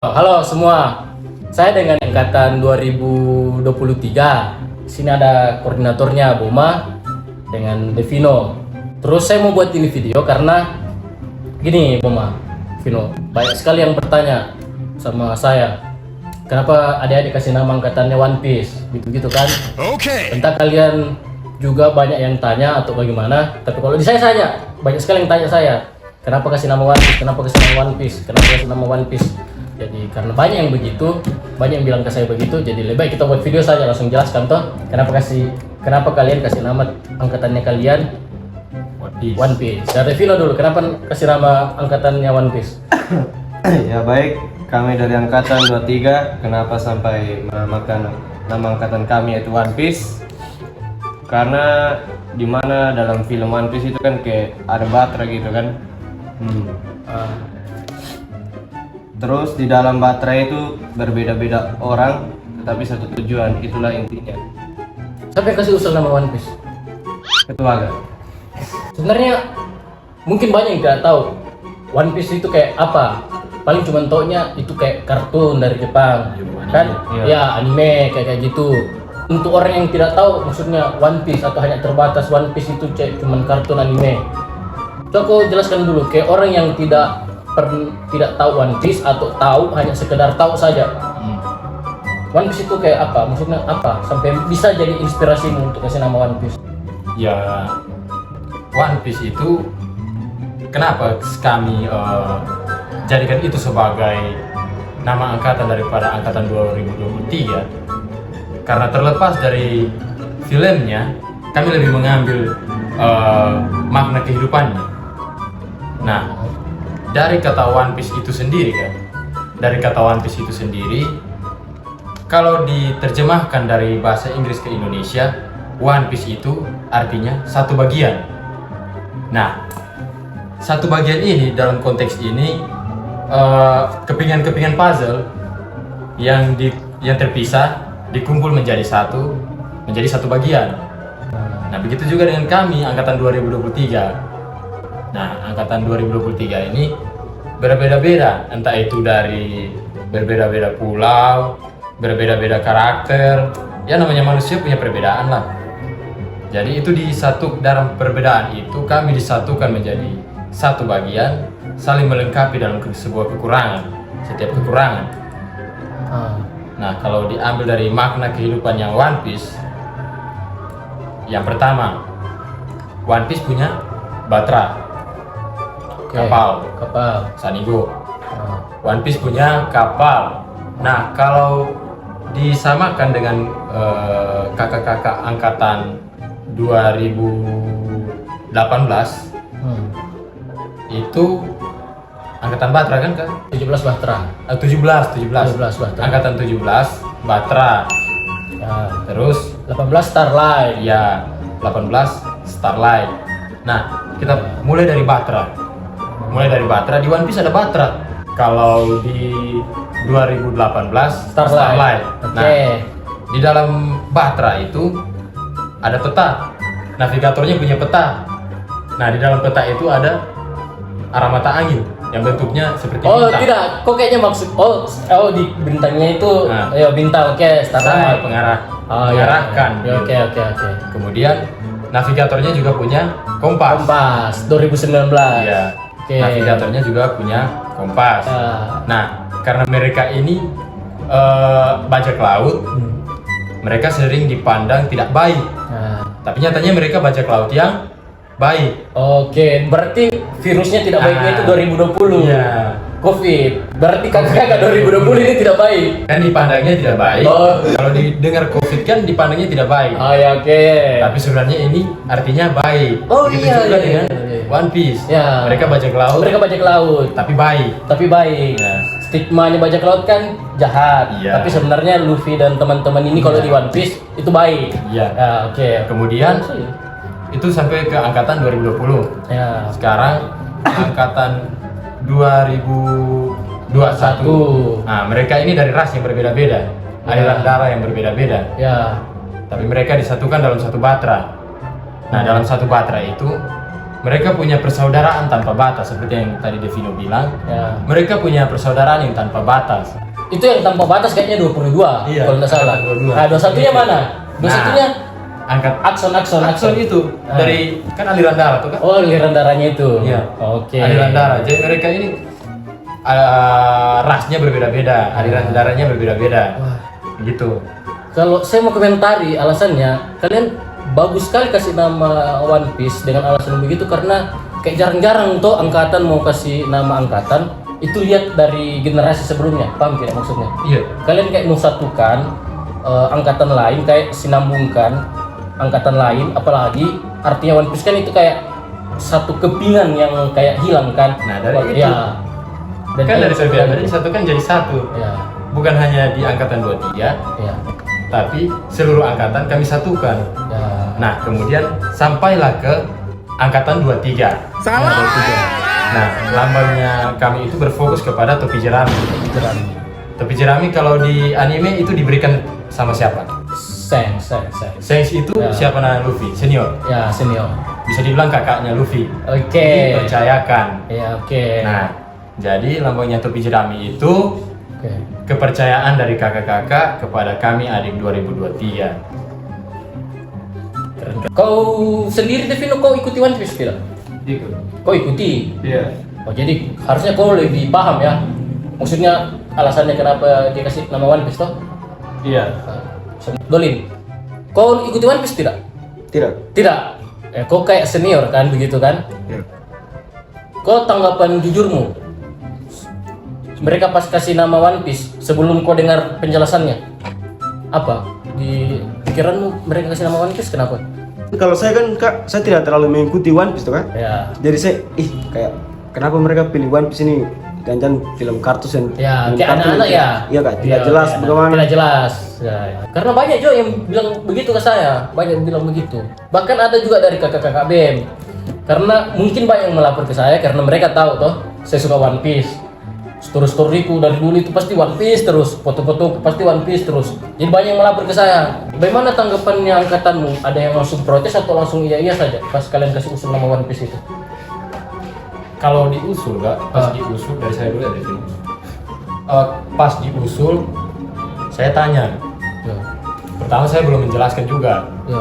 Halo semua, saya dengan angkatan 2023. Sini ada koordinatornya Boma dengan Devino. Terus saya mau buat ini video karena gini Boma, Vino, banyak sekali yang bertanya sama saya, kenapa adik-adik kasih nama angkatannya One Piece, gitu-gitu kan? Oke. Entah kalian juga banyak yang tanya atau bagaimana. Tapi kalau di saya saja, banyak sekali yang tanya saya, kenapa kasih nama One Piece, kenapa kasih nama One Piece, kenapa kasih nama One Piece. Jadi karena banyak yang begitu, banyak yang bilang ke saya begitu, jadi lebih baik kita buat video saja langsung jelaskan toh kenapa kalian kasih nama angkatannya kalian One Piece. Dari Vino dulu, kenapa kasih nama angkatannya One Piece? Ya baik, kami dari angkatan 23, kenapa sampai menamakan nama angkatan kami yaitu One Piece? Karena dimana dalam film One Piece itu kan kayak ada Batra gitu kan. Terus di dalam baterai itu berbeda-beda orang, tetapi satu tujuan, itulah intinya. Siapa yang kasih usul nama One Piece? Ketua gak? Sebenarnya mungkin banyak yang tidak tahu One Piece itu kayak apa. Paling cuma taunya itu kayak kartun dari Jepang, kan? Iya. Ya anime kayak gitu. Untuk orang yang tidak tahu maksudnya One Piece atau hanya terbatas One Piece itu cuma kartun anime. Coba aku jelaskan dulu kayak orang yang tidak tahu One Piece atau tahu hanya sekedar tahu saja. One Piece itu kayak apa? Maksudnya apa? Sampai bisa jadi inspirasimu untuk kasih nama One Piece. Ya, One Piece itu kenapa kami jadikan itu sebagai nama angkatan daripada angkatan 2023? Karena terlepas dari filmnya, kami lebih mengambil makna kehidupannya. Nah, dari kata One Piece itu sendiri kan, kalau diterjemahkan dari bahasa Inggris ke Indonesia, One Piece itu artinya satu bagian. Nah, satu bagian ini dalam konteks ini kepingan-kepingan puzzle yang terpisah dikumpul menjadi satu bagian. Nah, begitu juga dengan kami angkatan 2023. Nah, angkatan 2023 ini berbeda-beda, entah itu dari berbeda-beda pulau, berbeda-beda karakter. Ya namanya manusia punya perbedaan lah. Jadi itu dalam perbedaan itu kami disatukan menjadi satu bagian, saling melengkapi dalam sebuah setiap kekurangan. Nah, kalau diambil dari makna kehidupan yang One Piece, yang pertama, One Piece punya Batra, kapal, Sanigo. One Piece punya kapal. Nah, kalau disamakan dengan kakak-kakak angkatan 2018, itu angkatan Batra kan kak? 17 Batra. 17 Batra. Angkatan 17 Batra. Ya. Terus 18 Starlight. ya 18 Starlight. Nah, kita mulai dari Batra. Di One Piece ada Batra. Kalau di 2018 Starlight. Nah, di dalam Batra itu ada peta. Navigatornya punya peta. Nah, di dalam peta itu ada arah mata angin yang bentuknya seperti bintang. Oh tidak, kok kayaknya maksud di bintangnya itu bintang. Starlight Mengarahkan. Oke. Kemudian navigatornya juga punya kompas 2019. Iya. Navigatornya juga punya kompas. Nah, karena mereka ini bajak laut, mereka sering dipandang tidak baik. Tapi nyatanya mereka bajak laut yang baik. Oke, berarti virusnya tidak baiknya itu 2020. Iya. COVID. Berarti kakak 2020 ini tidak baik. Dan dipandangnya tidak baik. Kalau didengar COVID kan dipandangnya tidak baik. Oke. Tapi sebenarnya ini artinya baik. Begitu juga dengan One Piece. Ya. Mereka bajak laut. Tapi baik. Ya. Stigmanya bajak laut kan jahat. Iya. Tapi sebenarnya Luffy dan teman-teman ini kalau di One Piece itu baik. Iya. Ya, oke. Kemudian itu sampai ke angkatan 2020. Ya. Sekarang angkatan 2021. Nah, mereka ini dari ras yang berbeda-beda, aliran darah yang berbeda-beda. Ya. Tapi mereka disatukan dalam satu Batra. Nah, dalam satu Batra itu mereka punya persaudaraan tanpa batas seperti yang tadi Devino bilang. Ya. Mereka punya persaudaraan yang tanpa batas. Itu yang tanpa batas kayaknya 22 Iya, kalau nggak salah. 22. Nah, 21-nya mana? 21-nya Angkat akson. itu dari kan aliran darah tuh kan? Oh, aliran darahnya itu. Iya. Oke. Aliran darah. Jadi mereka ini rasnya berbeda-beda, aliran darahnya berbeda-beda. Wah. Gitu. Kalau saya mau komentari alasannya, kalian bagus sekali kasih nama One Piece dengan alasan begitu karena kayak jarang-jarang tuh angkatan mau kasih nama angkatan itu lihat dari generasi sebelumnya, paham tidak maksudnya? Iya. Kalian kayak mau satukan angkatan lain, kayak sinambungkan angkatan lain, apalagi artinya One Piece kan itu kayak satu kepingan yang kayak hilang kan? Nah, dari itu. Ya. Dan Kan dari saya bilang dan- tadi satu kan jadi satu. Ya, Bukan hanya di angkatan 23, ya, tapi seluruh angkatan kami satukan. ya. Nah, kemudian sampailah ke angkatan 23. Salah. Nah, lambangnya kami itu berfokus kepada topi jerami. Topi jerami kalau di anime itu diberikan sama siapa? Seng. Sengs itu Ya. siapa nama Luffy? Senior. Ya, senior. Bisa dibilang kakaknya Luffy. Oke. Dipercayakan. Ya, oke. Nah, jadi lambangnya topi jerami itu Oke. kepercayaan dari kakak-kakak kepada kami adik 2023. Kau sendiri Devino, kau ikuti One Piece tidak? Ikut. Kau ikuti. Iya. Oh, jadi harusnya kau lebih paham ya. Maksudnya alasannya kenapa dia kasih nama One Piece toh? Iya. Dolin, kau ikuti One Piece tidak? Tidak. Tidak. Kau kayak senior kan begitu kan? Iya. Kau tanggapan jujurmu? Mereka pas kasih nama One Piece sebelum kau dengar penjelasannya, apa di pikiranmu mereka kasih nama One Piece kenapa? Kalau saya kan kak, saya tidak terlalu mengikuti One Piece tuh kan. Ya, Jadi saya, kayak kenapa mereka pilih One Piece ini? Jangan film kartun yang ya film kayak kartun anak-anak ya. Iya kak, tidak Iya, jelas kayak bagaimana. Tidak jelas. Ya. Karena banyak juga yang bilang begitu ke saya, banyak yang bilang begitu. Bahkan ada juga dari kakak-kakak BM. Karena mungkin banyak yang melapor ke saya karena mereka tahu toh saya suka One Piece. Story-storyku dari dulu itu pasti One Piece terus, foto-foto pasti One Piece terus. Jadi banyak yang melapor ke saya. Bagaimana tanggapannya angkatanmu? Ada yang langsung protes atau langsung iya saja pas kalian kasih usul nama One Piece itu? Kalau diusul, Kak, pas diusul dari saya dulu ya Devin. Pas diusul, saya tanya. Ya, Pertama saya belum menjelaskan juga. ya,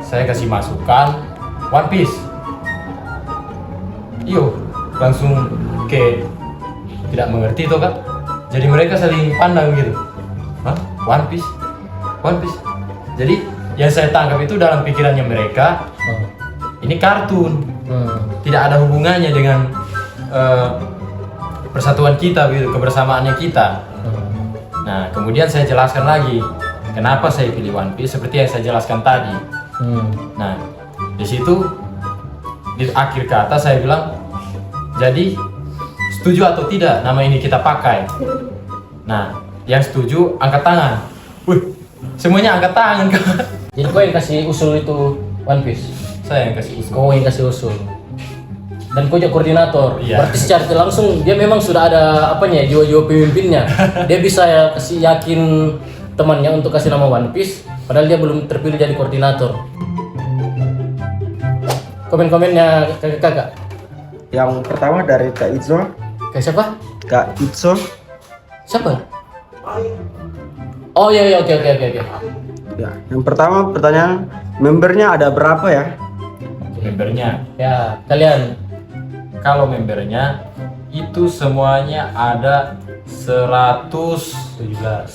Saya kasih masukan One Piece. Iyo, langsung ke tidak mengerti toh Kak. Jadi mereka saling pandang gitu. Hah? One Piece? One Piece? Jadi yang saya tangkap itu dalam pikirannya mereka oh. ini kartun. Tidak ada hubungannya dengan persatuan kita gitu, kebersamaannya kita. Nah, kemudian saya jelaskan lagi kenapa saya pilih One Piece seperti yang saya jelaskan tadi. Nah, di situ di akhir kata saya bilang, jadi setuju atau tidak nama ini kita pakai? Nah, yang setuju angkat tangan. Wih, semuanya angkat tangan Kak. Jadi kau yang kasih usul itu One Piece? Saya yang kasih usul. Kau yang kasih usul. Dan kau jadi koordinator. Iya. Berarti secara tidak langsung dia memang sudah ada apanya jiwa-jiwa pemimpinnya. Dia bisa kasih yakin temannya untuk kasih nama One Piece, padahal dia belum terpilih jadi koordinator. Komen-komennya kakak-kakak. Yang pertama dari Kak Itzo. Kayak siapa? Kak Itzo. Siapa? Oh iya oke. Ya, yang pertama pertanyaan, membernya ada berapa ya? Membernya. Ya, kalian. Kalau membernya itu semuanya ada 117.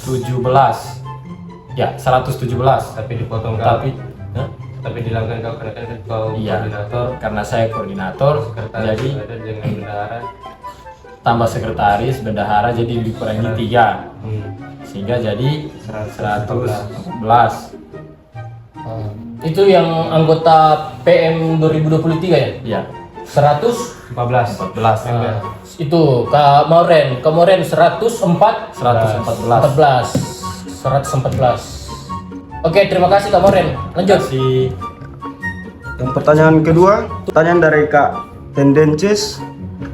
Ya, 117. Tapi dipotong kau. Tapi Hah? Tapi dilangkan kau karena kan kau Iya, koordinator. karena saya koordinator, Sekretaris jadi ada dengan bendahara. tambah sekretaris, bendahara, jadi dikurangi 3. Sehingga jadi 114. Itu yang anggota PM 2023 ya? Ya, 100 14. 14. itu Kak Moren 104 114. 114. Oke, terima kasih Kak Moren. Lanjut. Kasih Yang pertanyaan kedua, pertanyaan dari Kak Tendences.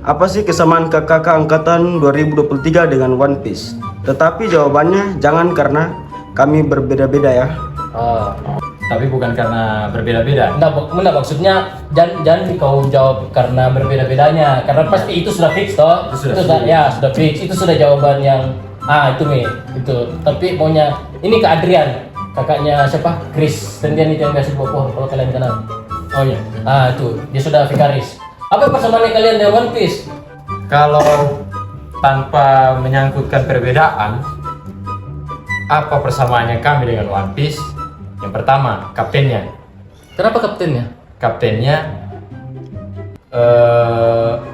Apa sih kesamaan kakak angkatan 2023 dengan One Piece? Tetapi jawabannya jangan karena kami berbeda-beda ya. Tapi bukan karena berbeda-beda. Enggak, maksudnya jangan kau jawab karena berbeda-bedanya, karena pasti itu sudah fix toh. Itu sudah sudah ya sudah fix, itu sudah jawaban yang itu nih itu. Tapi maunya ini ke Adrian, kakaknya siapa? Chris Tendian itu yang kasih buah kalau kalian kenal. Oh iya, itu dia sudah Vikaris. Apa persamaannya kalian dengan One Piece? Kalau tanpa menyangkutkan perbedaan, apa persamaannya kami dengan One Piece? Yang pertama, kaptennya. Kenapa kaptennya? Kaptennya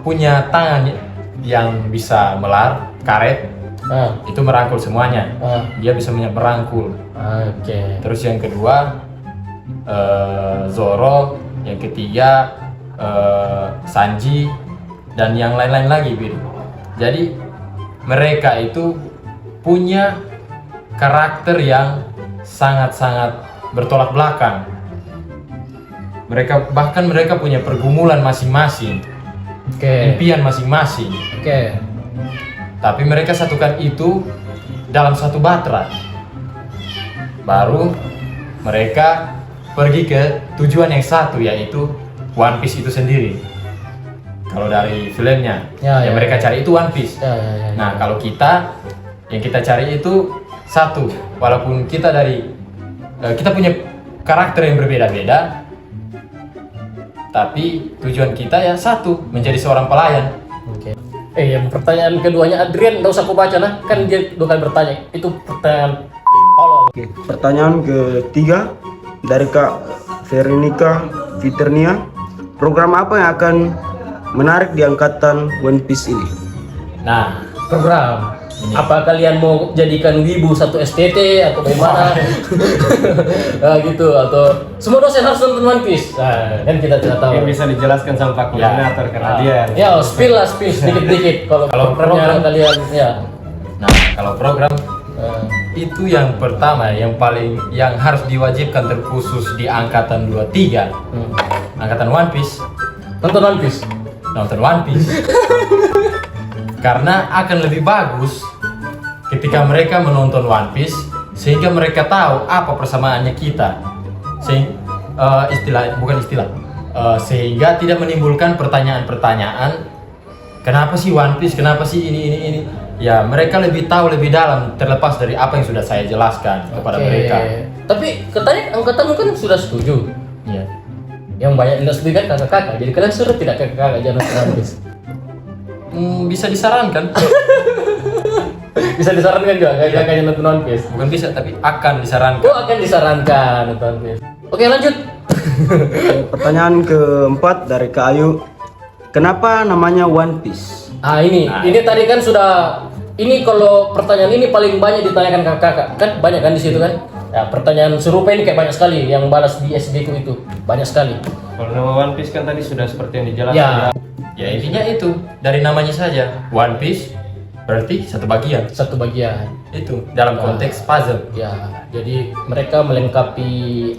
punya tangan yang bisa melar, karet, itu merangkul semuanya. Dia bisa merangkul. Oke. Terus yang kedua, Zoro. Yang ketiga, Sanji. Dan yang lain-lain lagi, Bir. Jadi mereka itu punya karakter yang sangat-sangat bertolak belakang. Mereka punya pergumulan masing-masing, impian masing-masing. Tapi mereka satukan itu dalam satu batra. Baru mereka pergi ke tujuan yang satu, yaitu One Piece itu sendiri. Kalau dari filmnya, yang mereka cari itu One Piece. Nah, kalau yang kita cari itu satu, walaupun kita punya karakter yang berbeda-beda, tapi tujuan kita ya satu, menjadi seorang pelayan. Yang pertanyaan keduanya Adrian, nggak usah aku baca nah, kan dia dua kali bertanya. Itu pertanyaan tolol. Pertanyaan ketiga dari Kak Veronica Fiternia. Program apa yang akan menarik di angkatan One Piece ini? Nah, program. Apa kalian mau jadikan wibu satu STT atau bagaimana? Gitu, atau semua dosen harus nonton One Piece? Nah, kan kita tidak tahu. Yang bisa dijelaskan sama Pak Koordinator karena dia. Ya, spill sedikit-sedikit kalau programnya kalian ya. Nah, kalau program itu yang pertama, yang harus diwajibkan terkhusus di angkatan 23. Angkatan One Piece. Nonton One Piece. Karena akan lebih bagus ketika mereka menonton One Piece, sehingga mereka tahu apa persamaannya kita. Sehingga tidak menimbulkan pertanyaan-pertanyaan, kenapa sih One Piece, kenapa sih ini. Ya, mereka lebih tahu lebih dalam terlepas dari apa yang sudah saya jelaskan kepada mereka. Tapi katanya angkatan kan sudah setuju. Iya. Yang banyak yang setuju kan kakak-kakak. Jadi kalian suruh tidak kakak-kakak jangan nonton One Piece. Bisa disarankan. Bisa disarankan juga kakak-kakaknya nonton One Piece. Bukan bisa, tapi akan disarankan. Oh, akan disarankan nonton One Piece. Oke, lanjut. Pertanyaan keempat dari Kak Ayu. Kenapa namanya One Piece? Ini tadi kan sudah. Ini kalau pertanyaan ini paling banyak ditanyakan kakak-kakak. Kan banyak kan di situ kan? Ya, pertanyaan serupa ini kayak banyak sekali yang balas di SD ku itu. Banyak sekali. Kalau nama One Piece kan tadi sudah seperti yang dijelaskan. Ya intinya itu, dari namanya saja, One Piece berarti satu bagian. Satu bagian. Itu dalam konteks puzzle. Ya, jadi mereka melengkapi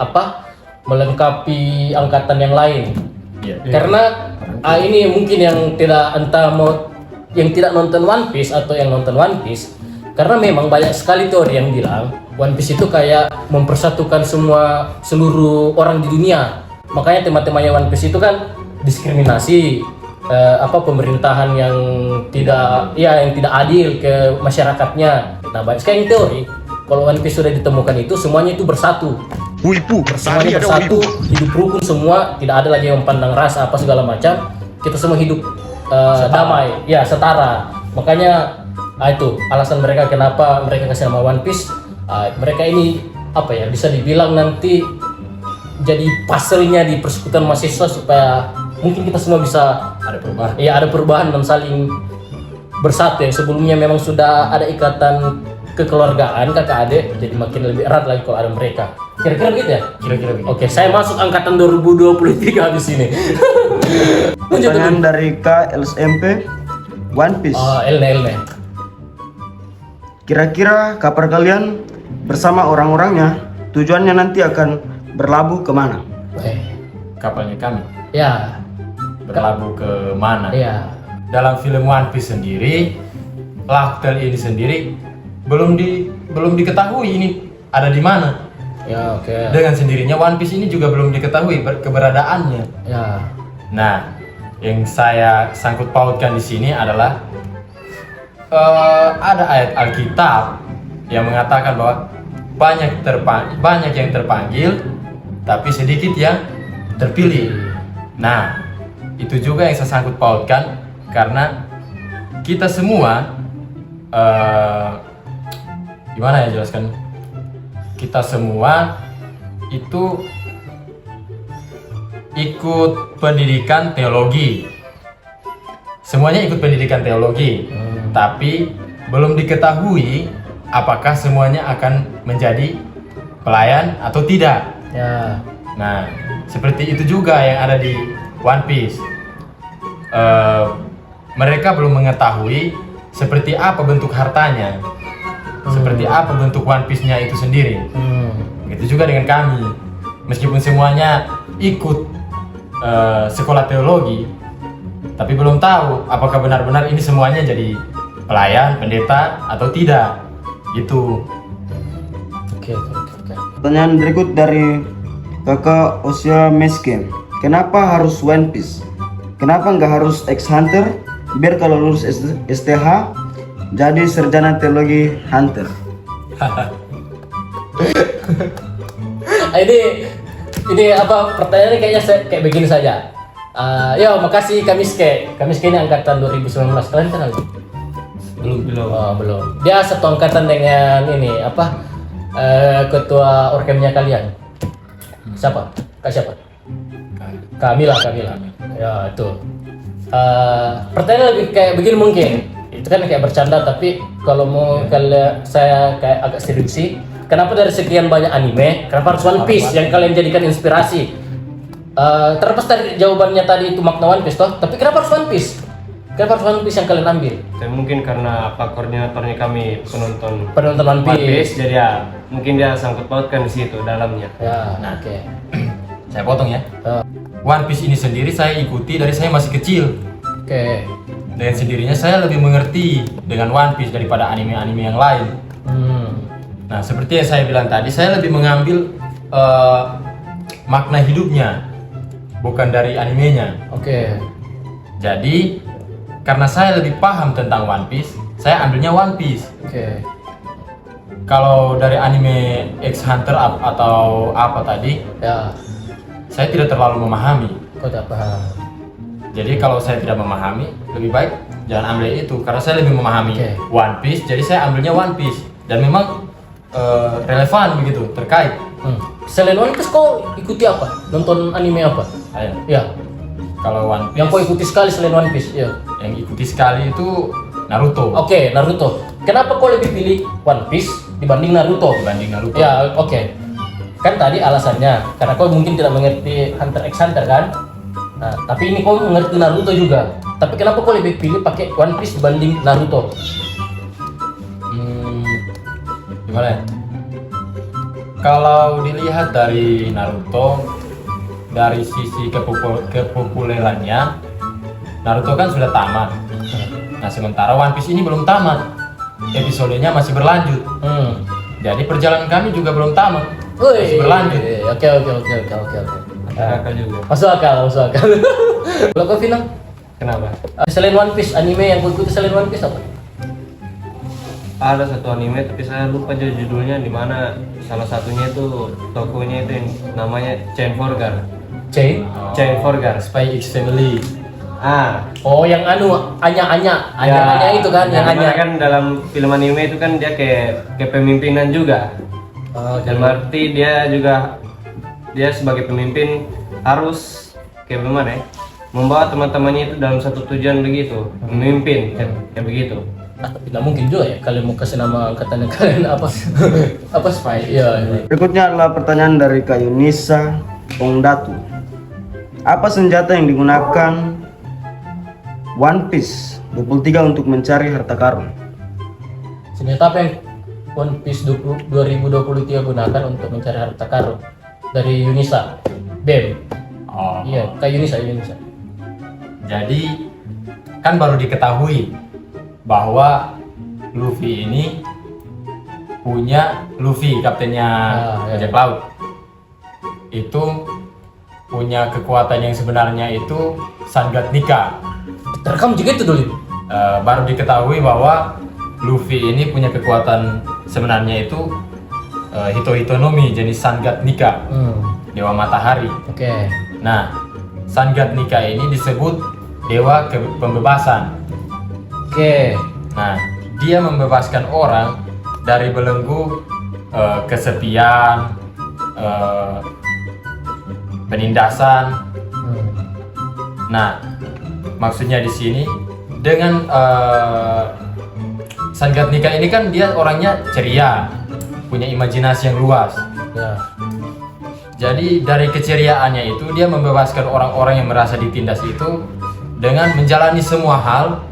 angkatan yang lain. Iya. Karena ini mungkin yang tidak nonton One Piece atau yang nonton One Piece, karena memang banyak sekali teori yang bilang One Piece itu kayak mempersatukan seluruh orang di dunia. Makanya tema-temanya One Piece itu kan diskriminasi, pemerintahan yang tidak adil ke masyarakatnya. Nah, banyak sekali teori kalau One Piece sudah ditemukan itu semuanya itu bersatu. Semuanya bersatu, hidup rukun semua, tidak ada lagi yang pandang ras apa segala macam. Kita semua hidup damai, ya setara. Makanya itu alasan mereka kenapa mereka kasih nama One Piece. Mereka ini bisa dibilang nanti jadi puzzle-nya di persekutuan mahasiswa supaya mungkin kita semua bisa Ada perubahan. Ya, ada perubahan dan saling bersatu. Yang sebelumnya memang sudah ada ikatan kekeluargaan kakak adik, jadi makin lebih erat lagi kalau ada mereka. Kira-kira begitu ya? Kira-kira begitu. Oke, saya masuk angkatan 2023 habis ini. Pertanyaan dari Kak LSMP. One Piece. Elne. Kira-kira kapal kalian bersama orang-orangnya tujuannya nanti akan berlabuh kemana? Kapalnya kami Ya, berlabuh ke mana? ya. Dalam film One Piece sendiri, Lachtel ini sendiri belum diketahui ini ada di mana. Ya, oke. Dengan sendirinya One Piece ini juga belum diketahui keberadaannya. Ya. Nah, yang saya sangkut pautkan di sini adalah ada ayat Alkitab yang mengatakan bahwa banyak yang terpanggil, tapi sedikit yang terpilih. Nah, itu juga yang saya sangkut pautkan karena kita semua gimana ya jelaskan? Kita semua itu ikut pendidikan teologi. Semuanya ikut pendidikan teologi, tapi belum diketahui apakah semuanya akan menjadi pelayan atau tidak. Ya. Nah, seperti itu juga yang ada di One Piece. Mereka belum mengetahui seperti apa bentuk hartanya, seperti apa bentuk One Piece-nya itu sendiri. Begitu juga dengan kami. Meskipun semuanya ikut sekolah teologi, tapi belum tahu apakah benar-benar ini semuanya jadi pelayan, pendeta atau tidak. Gitu. Oke. Pertanyaan berikut dari Kakak Osia Meske. Kenapa harus One Piece? Kenapa nggak harus X Hunter? Biar kalau lulus STH jadi sarjana teologi Hunter. Ini apa pertanyaannya kayaknya kayak begini saja. Yo, makasih Kamiske. Kamiske ini angkatan 2019. Kalian kenal? Belum. Oh, belum. Dia satu angkatan dengan ini apa? Ketua orkemnya kalian. Siapa? Kak siapa? Kamila. Ya, itu. Pertanyaan lebih kayak begini mungkin. Itu kan kayak bercanda, tapi kalau mau saya kayak agak seriusi. Kenapa dari sekian banyak anime, kenapa harus One Piece yang kalian jadikan inspirasi? Terlepas dari jawabannya tadi itu makna One Piece toh, tapi kenapa harus One Piece? Kenapa harus One Piece yang kalian ambil? Dan mungkin karena Pak koordinatornya kami penonton One Piece. jadi ya mungkin dia sangkut pautkan di situ dalamnya. Ya, Nah. oke. Saya potong ya. One Piece ini sendiri saya ikuti dari saya masih kecil. Oke. Dengan sendirinya saya lebih mengerti dengan One Piece daripada anime-anime yang lain. Nah, seperti yang saya bilang tadi, saya lebih mengambil makna hidupnya, bukan dari animenya. Oke. Jadi, karena saya lebih paham tentang One Piece, saya ambilnya One Piece. Oke. Kalau dari anime X Hunter atau apa tadi, Ya, saya tidak terlalu memahami. kau tak paham. Jadi kalau saya tidak memahami, lebih baik jangan ambil itu, karena saya lebih memahami Oke. One Piece. Jadi saya ambilnya One Piece dan memang relevan begitu, terkait. Selain One Piece kau ikuti apa? Nonton anime apa? Ayo. Ya. Kalau One Piece Yang kau ikuti sekali selain One Piece? Ya. yang ikuti sekali itu Naruto. Oke, Naruto. Kenapa kau lebih pilih One Piece dibanding Naruto? Dibanding Naruto. Ya, oke. Kan tadi alasannya karena kau mungkin tidak mengerti Hunter x Hunter kan? Nah, tapi ini kau mengerti Naruto juga. Tapi kenapa kau lebih pilih pakai One Piece dibanding Naruto? Gimana ya? Kalau dilihat dari Naruto, dari sisi kepopulerannya, Naruto kan sudah tamat. Nah, sementara One Piece ini belum tamat. Episodenya masih berlanjut. Jadi perjalanan kami juga belum tamat. Masih berlanjut. Oke. Akal juga. Masuk akal. Kalau kau Vino, Kenapa? selain One Piece, anime yang kau ikuti selain One Piece apa? Ada satu anime tapi saya lupa aja judulnya, di mana salah satunya itu tokonya itu yang namanya Chain Forgar. Chain? Chain Forgar. Spy X Family. Oh, yang Anya itu kan, yang dimana Anya. kan dalam film anime itu kan dia kayak kepemimpinan juga. Dan berarti dia sebagai pemimpin harus kayak gimana ya? Membawa teman-temannya itu dalam satu tujuan begitu, memimpin kayak begitu. Tapi nggak mungkin juga ya kalian mau kasih nama angkatan kalian apa? Apa spy? Iya. Berikutnya adalah pertanyaan dari Kak Yunisa Pongdatu. Apa senjata yang digunakan One Piece 23 untuk mencari harta karun? Senjata apa yang One Piece 2023 gunakan untuk mencari harta karun? Dari Yunisa. BEM. Oh. Iya, Kak Yunisa. Jadi kan baru diketahui bahwa Luffy ini punya Luffy, kaptennya Ya. bajak laut. Itu punya kekuatan yang sebenarnya itu Sangat Nika. Terekam juga itu dulu. Baru diketahui bahwa Luffy ini punya kekuatan sebenarnya itu Hito-Hitonomi jenis Sangat Nika, dewa matahari. Oke. Nah, Sangat Nika ini disebut dewa pembebasan. Oke. Nah, dia membebaskan orang dari belenggu kesepian, penindasan. Nah, maksudnya di sini dengan Sangat Nika ini kan dia orangnya ceria, punya imajinasi yang luas. Ya. Jadi dari keceriaannya itu dia membebaskan orang-orang yang merasa ditindas itu dengan menjalani semua hal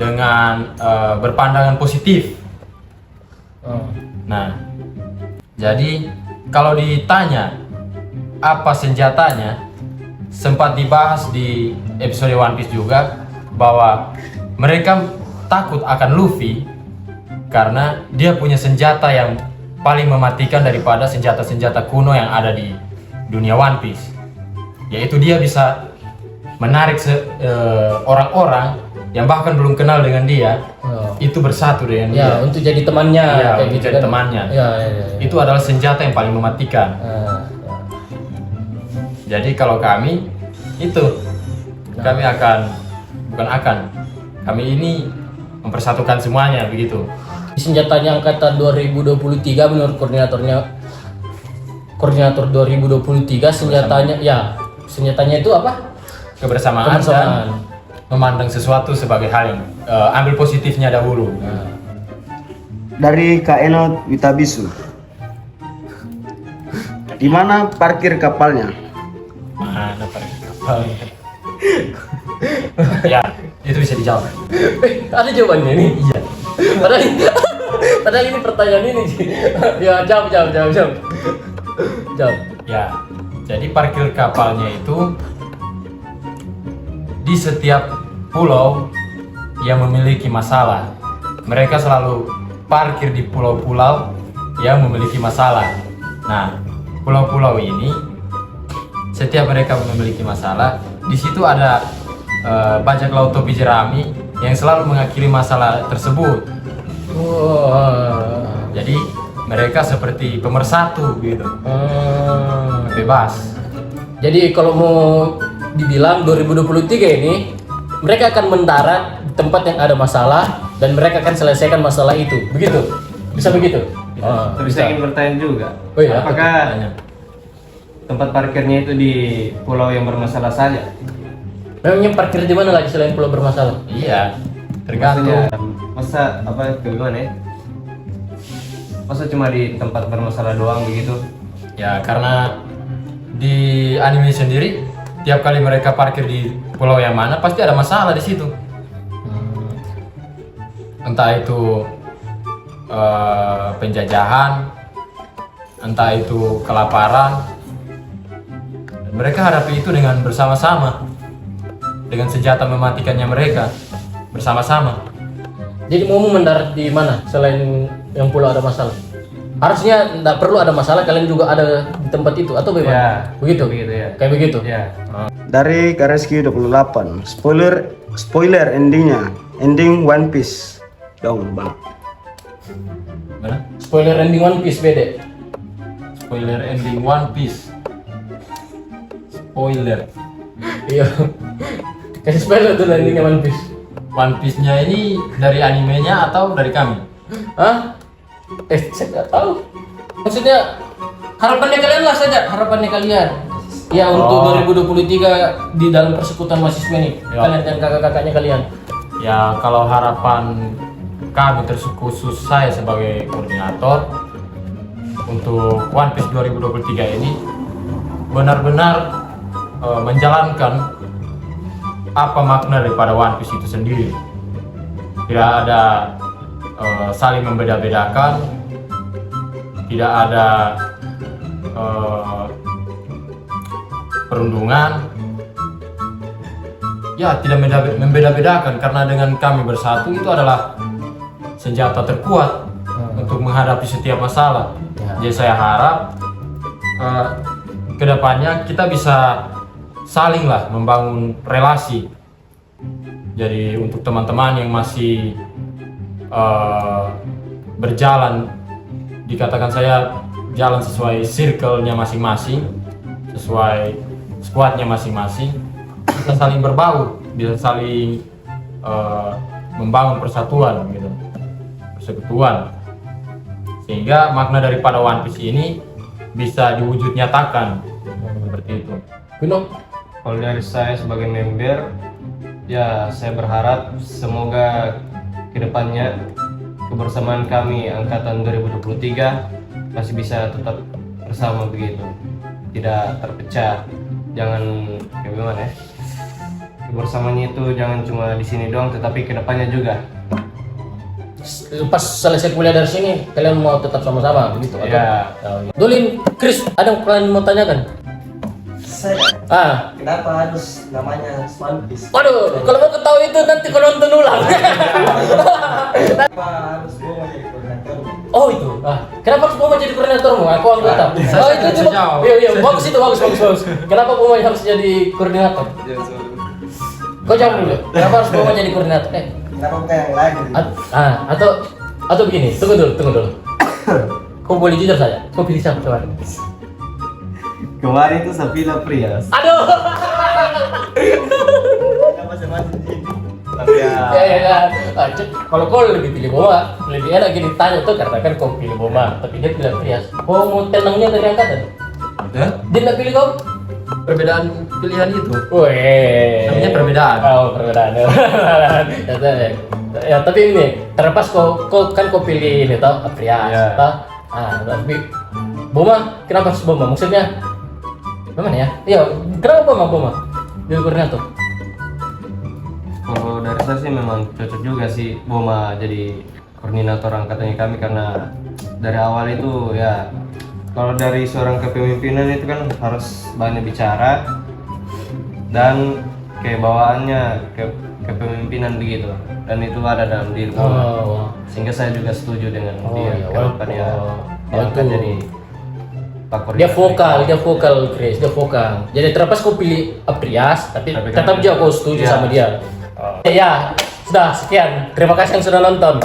dengan berpandangan positif. Nah, jadi kalau ditanya apa senjatanya, sempat dibahas di episode One Piece juga bahwa mereka takut akan Luffy karena dia punya senjata yang paling mematikan daripada senjata-senjata kuno yang ada di dunia One Piece, yaitu dia bisa menarik orang-orang yang bahkan belum kenal dengan dia itu bersatu dengan dia. Ya, untuk jadi temannya. Iya, kayak untuk gitu jadi kan. temannya. Ya. Itu adalah senjata yang paling mematikan. Jadi kalau kami itu kami kami ini mempersatukan semuanya begitu. Senjatanya angkatan 2023 menurut koordinator 2023 senjatanya itu apa? Kebersamaan dan memandang sesuatu sebagai hal yang ambil positifnya dahulu. Dari Kaeno Witabisu. Di mana parkir kapalnya? Mana pergi kapalnya? Ya, itu bisa dijawab. Ada jawabannya ini. Iya. Padahal ini pertanyaan ini sih. Ya, jawab. Ya, jadi parkir kapalnya itu di setiap pulau yang memiliki masalah. Mereka selalu parkir di pulau-pulau yang memiliki masalah. Nah, pulau-pulau ini setiap mereka memiliki masalah, di situ ada bajak laut topi jerami yang selalu mengakhiri masalah tersebut. Jadi mereka seperti pemersatu gitu, bebas. Jadi kalau mau dibilang 2023 ini mereka akan mendarat di tempat yang ada masalah dan mereka akan selesaikan masalah itu. Begitu? Bisa begitu? Tapi saya ingin bertanya juga, Oh iya, apakah tempat parkirnya itu di pulau yang bermasalah saja? Memangnya parkir di mana lagi selain pulau bermasalah? Iya, tergantung. Masa apa gimana ya? Masa cuma di tempat bermasalah doang begitu? Ya karena di anime sendiri tiap kali mereka parkir di pulau yang mana pasti ada masalah di situ. Entah itu penjajahan, entah itu kelaparan. Mereka hadapi itu dengan bersama-sama, dengan senjata mematikannya mereka bersama-sama. Jadi mau mendarat di mana selain yang pulau ada masalah? Harusnya tidak perlu ada masalah, kalian juga ada di tempat itu atau bagaimana? Ya, begitu ya. Kayak begitu. Ya. Dari Kareski 28. Spoiler ending One Piece. Dong, Bang. Mana? Spoiler ending One Piece beda. Spoiler ending One Piece. Spoiler. Iya. Kasih spoiler tuh endingnya One Piece. One Piece-nya ini dari animenya atau dari kami? Hah? Saya nggak tahu. Maksudnya harapannya kalian lah saja, harapannya kalian. Ya untuk 2023 di dalam persekutuan mahasiswa nih, Ya. kalian dan kakak-kakaknya kalian. Ya kalau harapan kami khusus saya sebagai koordinator untuk One Piece 2023 ini benar-benar menjalankan apa makna daripada One Piece itu sendiri. Tidak ada saling membeda-bedakan, tidak ada perundungan. Ya, tidak membeda-bedakan karena dengan kami bersatu itu adalah senjata terkuat untuk menghadapi setiap masalah. Ya. Jadi saya harap kedepannya kita bisa saling lah membangun relasi. Jadi untuk teman-teman yang masih berjalan, dikatakan saya jalan sesuai circle-nya masing-masing, sesuai squad-nya masing-masing, bisa saling berbaur, bisa saling membangun persatuan gitu, persekutuan, sehingga makna daripada One Piece ini bisa diwujud nyatakan seperti itu. Kuno, Kalau dari saya sebagai member, ya saya berharap semoga kedepannya kebersamaan kami angkatan 2023 masih bisa tetap bersama begitu, tidak terpecah. Jangan kayak gimana ya? Kebersamaannya itu jangan cuma di sini doang, tetapi kedepannya juga. pas selesai kuliah dari sini kalian mau tetap sama-sama begitu atau? Ya. Oh, iya. Dolin, Chris, ada yang kalian mau tanyakan? Saya, kenapa harus namanya One Piece? Waduh, kalau mau ketahui itu nanti kalau nonton ulang. Kenapa harus gue jadi koordinator? Oh itu, kenapa harus Boma jadi koordinatormu? Aku anggota. Saya Oh itu bisa jawab. Iya, bagus itu, bagus. Kenapa Boma harus jadi koordinator? Kau jawab dulu. Kenapa harus Boma jadi koordinator? Kenapa bukan yang lain? Atau begini, tunggu dulu. Kau boleh jujur saja. Kau pilih siapa kemarin? Kemarin itu Sapila Prias. Aduh. Kenapa masing-masing ini? Tapi ya Ya. Kalau kau lebih pilih Boma, lebih enak gini tanya tuh karena kan kau pilih Boma, tapi dia pilih Prias. Kau mau tenangnya dari angkatan? Ya? Dia nggak pilih kau? Perbedaan pilihan itu. Weh. Namanya perbedaan. Oh, perbedaan. Ya, tapi ini terlepas kau kan kau pilih ini toh, Aprias, Ya. toh. Tapi Boma, kenapa harus Boma? Maksudnya gimana ya? Iya, kenapa Boma? Jadi koordinator. kalau dari saya sih memang cocok juga sih Boma jadi koordinator angkatannya kami, karena dari awal itu ya kalau dari seorang kepemimpinan itu kan harus banyak bicara dan kebawaannya kepemimpinan begitu, dan itu ada dalam diri Boma. Oh. Sehingga saya juga setuju dengan Oh, dia iya, kenapa dia diangkat itu. jadi Pak Dia Koordinator. vokal, Chris, dia vokal. Jadi terlepas kau pilih Aprias, tapi Tapi kan tetap juga kau setuju ya. sama dia. Ya, sudah sekian. Terima kasih yang sudah nonton.